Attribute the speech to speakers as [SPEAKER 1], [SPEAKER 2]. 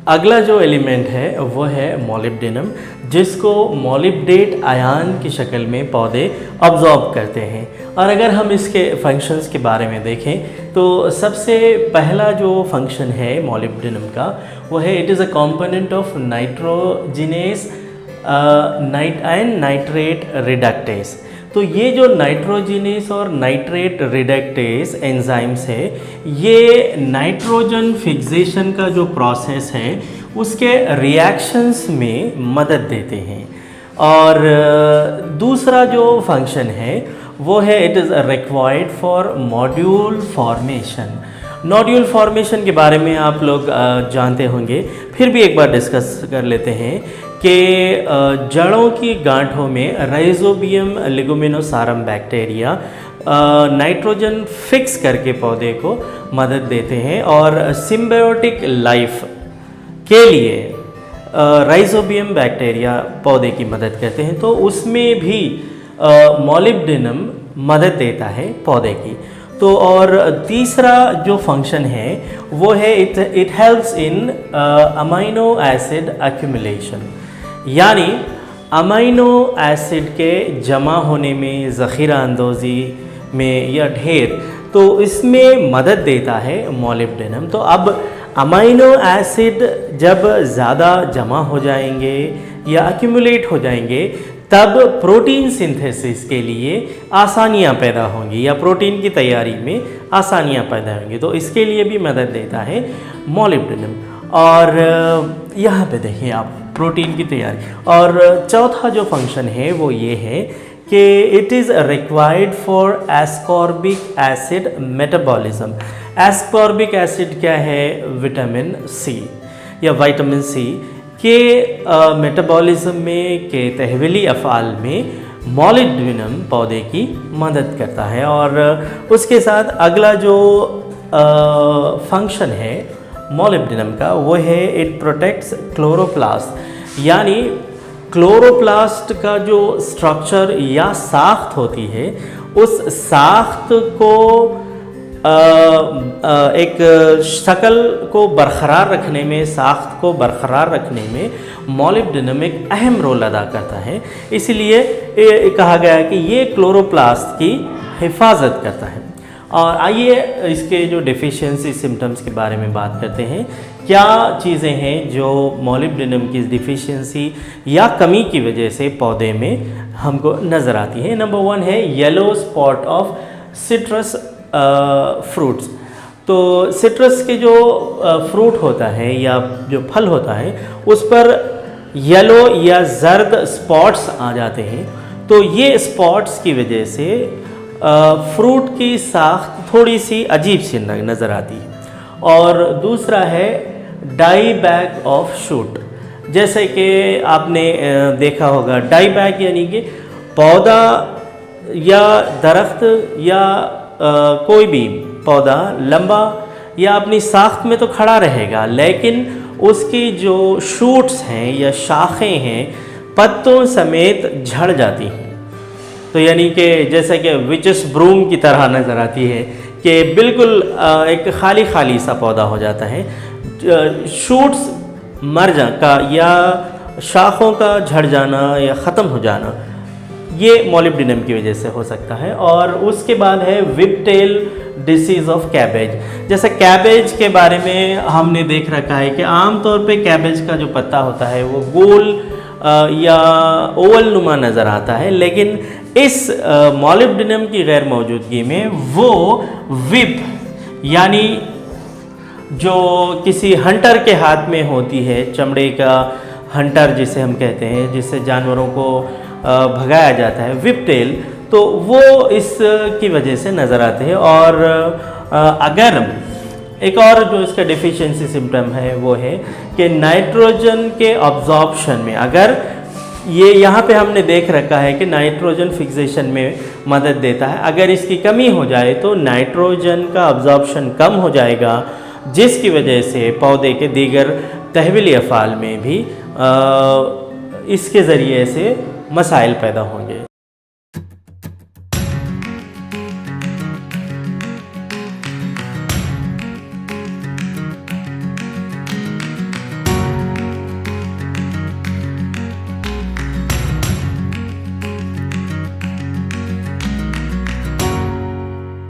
[SPEAKER 1] अगला जो एलिमेंट है वो है मोलिब्डेनम, जिसको मोलिब्डेट आयन की शक्ल में पौधे अब्जॉर्ब करते हैं। और अगर हम इसके फंक्शंस के बारे में देखें तो सबसे पहला जो फंक्शन है मोलिब्डेनम का वो है it is a component of nitrogenous and nitrate reductase. तो ये जो नाइट्रोजिनेस और नाइट्रेट रिडक्टेस एंजाइम्स है, ये नाइट्रोजन फिक्सेशन का जो प्रोसेस है उसके रिएक्शंस में मदद देते हैं। और दूसरा जो फंक्शन है वो है it is required for nodule formation. Nodule formation के बारे में आप लोग जानते होंगे, फिर भी एक बार डिस्कस कर लेते हैं कि जड़ों की गांठों में राइजोबियम लेगुमिनोसारम बैक्टीरिया नाइट्रोजन फिक्स करके पौधे को मदद देते हैं। और सिम्बायोटिक लाइफ के लिए राइजोबियम बैक्टीरिया पौधे की मदद करते हैं, तो उसमें भी मोलिब्डेनम मदद देता है पौधे की। तो और तीसरा जो फंक्शन है वो है it helps in amino acid accumulation, यानी अमाइनो एसिड के जमा होने में, ज़ख़ीरा अंदोज़ी में या ढेर, तो इसमें मदद देता है मोलिब्डेनम। तो अब अमाइनो एसिड जब ज़्यादा जमा हो जाएंगे या एक्यूमुलेट हो जाएंगे तब प्रोटीन सिंथेसिस के लिए आसानियां पैदा होंगी या प्रोटीन की तैयारी में आसानियां पैदा होंगी, तो इसके लिए भी मदद देता है मोलिब्डेनम। और यहाँ पे देखिए आप प्रोटीन की तैयारी। और चौथा जो फंक्शन है वो ये है कि it is required for ascorbic acid metabolism. Ascorbic acid क्या है? विटामिन सी या विटामिन सी के मेटाबॉलिज्म में, के तहवीली अफ़आल में मोलिब्डेनम पौधे की मदद करता है। और उसके साथ अगला जो फंक्शन है मोलिब्डेनम का वो है इट प्रोटेक्ट्स क्लोरोप्लास्ट, यानी क्लोरोप्लास्ट का जो स्ट्रक्चर या साख्त होती है उस साख्त को एक शक्ल को बरकरार रखने में, साख्त को बरकरार रखने में मोलिब्डेनम एक अहम रोल अदा करता है। इसलिए कहा गया है कि ये क्लोरोप्लास्ट की हिफाजत करता है। और आइए इसके जो डिफिशियंसी सिम्टम्स के बारे में बात करते हैं। क्या चीज़ें हैं जो मोलिब्डेनम की डिफिशियंसी या कमी की वजह से पौधे में हमको नज़र आती है? नंबर 1 है yellow spot of citrus fruits. तो सिट्रस के जो फ्रूट होता है या जो फल होता है उस पर येलो या जर्द स्पॉट्स आ जाते हैं। तो ये स्पॉट्स की वजह से फ्रूट की साख्त थोड़ी सी अजीब सी नज़र आती है। और दूसरा है डाई बैक ऑफ शूट। जैसे कि आपने देखा होगा, डाई बैक यानी कि पौधा या दरख्त या कोई भी पौधा लंबा या अपनी साख्त में तो खड़ा रहेगा, लेकिन उसकी जो शूट्स हैं या शाखें हैं पत्तों समेत झड़ जाती हैं। तो यानी कि जैसे कि विचेस ब्रूम की तरह नज़र आती है कि बिल्कुल एक खाली खाली सा पौधा हो जाता है। शूट्स मर जा का या शाखों का झड़ जाना या ख़त्म हो जाना ये मोलिब्डेनम की वजह से हो सकता है। और उसके बाद है व्हिपटेल डिसीज़ ऑफ कैबेज। जैसे कैबेज के बारे में हमने देख रखा है कि आमतौर पे कैबेज का जो पत्ता होता है वो गोल या ओवल नुमा नज़र आता है, लेकिन इस मोलिब्डेनम की गैर मौजूदगी में वो व्हिप यानी जो किसी हंटर के हाथ में होती है, चमड़े का हंटर जिसे हम कहते हैं, जिससे जानवरों को भगाया जाता है, व्हिपटेल, तो वो इसकी वजह से नज़र आते हैं। और अगर एक और जो इसका डिफिशियंसी सिम्टम है वो है कि नाइट्रोजन के अब्जॉर्प्शन में, अगर ये यहाँ पे हमने देख रखा है कि नाइट्रोजन फिक्सेशन में मदद देता है, अगर इसकी कमी हो जाए तो नाइट्रोजन का अब्जॉर्प्शन कम हो जाएगा, जिसकी वजह से पौधे के दीगर तहवीली अफ़आल में भी इसके ज़रिए से मसाइल पैदा होंगे।